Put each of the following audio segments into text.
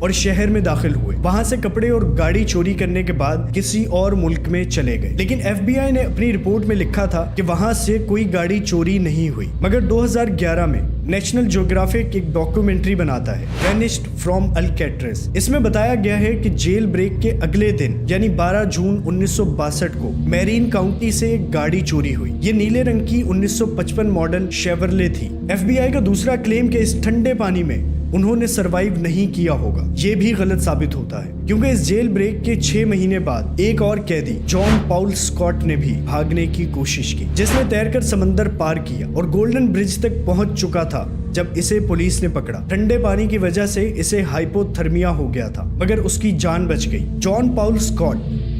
اور شہر میں داخل ہوئے. وہاں سے کپڑے اور گاڑی چوری کرنے کے بعد کسی اور ملک میں چلے گئے. لیکن FBI نے اپنی رپورٹ میں لکھا تھا کہ وہاں سے کوئی گاڑی چوری نہیں ہوئی. مگر 2011 میں نیشنل جیوگرافک ایک ڈاکومنٹری بناتا ہے وینشڈ فرام الکیٹرز. اس میں بتایا گیا ہے کہ جیل بریک کے اگلے دن یعنی 12 جون 1962 کو میرین کاؤنٹی سے ایک گاڑی چوری ہوئی. یہ نیلے رنگ کی 1955 ماڈل شیورلے تھی. FBI کا دوسرا کلیم کہ اس ٹھنڈے پانی میں انہوں نے سروائیو نہیں کیا ہوگا یہ بھی غلط ثابت ہوتا ہے، کیونکہ اس جیل بریک کے 6 مہینے بعد ایک اور قیدی جان پاؤل اسکاٹ نے بھی بھاگنے کی کوشش کی، جس نے تیر کر سمندر پار کیا اور گولڈن برج تک پہنچ چکا تھا جب اسے پولیس نے پکڑا. ٹھنڈے پانی کی وجہ سے اسے ہائپوتھرمیا ہو گیا تھا مگر اس کی جان بچ گئی. جان پاؤل اسکاٹ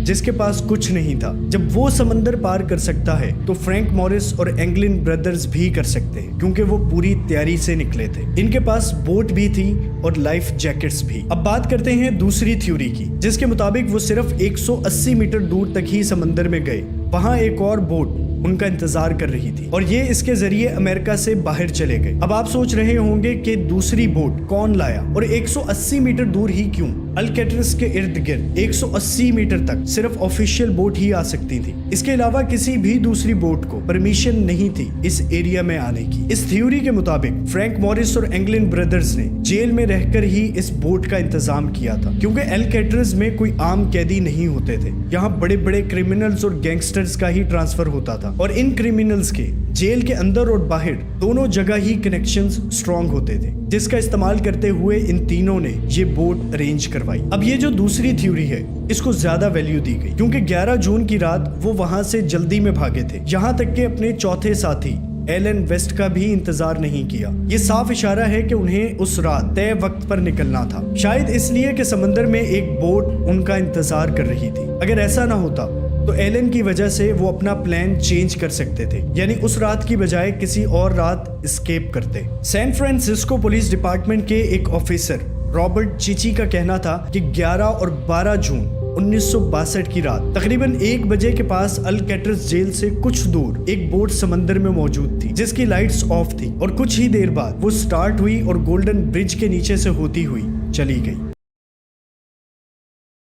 جس کے پاس کچھ نہیں تھا، جب وہ سمندر پار کر سکتا ہے تو فرینک موریس اور اینگلن بردرز بھی کر سکتے ہیں، کیونکہ وہ پوری تیاری سے نکلے تھے. ان کے پاس بوٹ بھی تھی اور لائف جیکٹس بھی. اب بات کرتے ہیں دوسری تھیوری کی، جس کے مطابق وہ صرف 180 میٹر دور تک ہی سمندر میں گئے. وہاں ایک اور بوٹ ان کا انتظار کر رہی تھی اور یہ اس کے ذریعے امریکہ سے باہر چلے گئے. اب آپ سوچ رہے ہوں گے کہ دوسری بوٹ کون لایا اور 180 میٹر دور ہی کیوں؟ الکیٹرز کے ارد گرد 180 میٹر تک صرف آفیشیل بوٹ ہی آ سکتی تھی. اس کے علاوہ کسی بھی دوسری بوٹ کو پرمیشن نہیں تھی اس ایریا میں آنے کی. اس تھیوری کے مطابق فرینک موریس اور اینگلن بردرز نے جیل میں رہ کر ہی اس بوٹ کا انتظام کیا تھا، کیونکہ الکیٹرز میں کوئی عام قیدی نہیں ہوتے تھے. یہاں بڑے بڑے کرمنلز اور گینگسٹرز کا ہی ٹرانسفر ہوتا تھا اور ان کرمنلز کے جیل کے اندر اور باہر دونوں جگہ ہی کنیکشنز سٹرونگ ہوتے تھے، جس کا استعمال کرتے ہوئے ان تینوں نے یہ بوٹ ارینج کروائی. اب یہ جو دوسری تھیوری ہے اس کو زیادہ ویلیو دی گئی، کیونکہ 11 جون کی رات وہ وہاں سے جلدی میں بھاگے تھے، یہاں تک کہ اپنے چوتھے ساتھی ایلن ویسٹ کا بھی انتظار نہیں کیا. یہ صاف اشارہ ہے کہ انہیں اس رات طے وقت پر نکلنا تھا، شاید اس لیے کہ سمندر میں ایک بوٹ ان کا انتظار کر رہی تھی. اگر ایسا نہ ہوتا تو ایلن کی وجہ سے وہ اپنا پلان چینج کر سکتے تھے، یعنی اس رات کی بجائے کسی اور رات اسکیپ کرتے. سین فرانسسکو پولیس ڈپارٹمنٹ کے ایک آفیسر رابرٹ چیچی کا کہنا تھا کہ 11 اور 12 جون 1962 کی رات تقریباً 1 بجے کے پاس الکیٹرز جیل سے کچھ دور ایک بوٹ سمندر میں موجود تھی جس کی لائٹس آف تھی، اور کچھ ہی دیر بعد وہ سٹارٹ ہوئی اور گولڈن برج کے نیچے سے ہوتی ہوئی چلی گئی.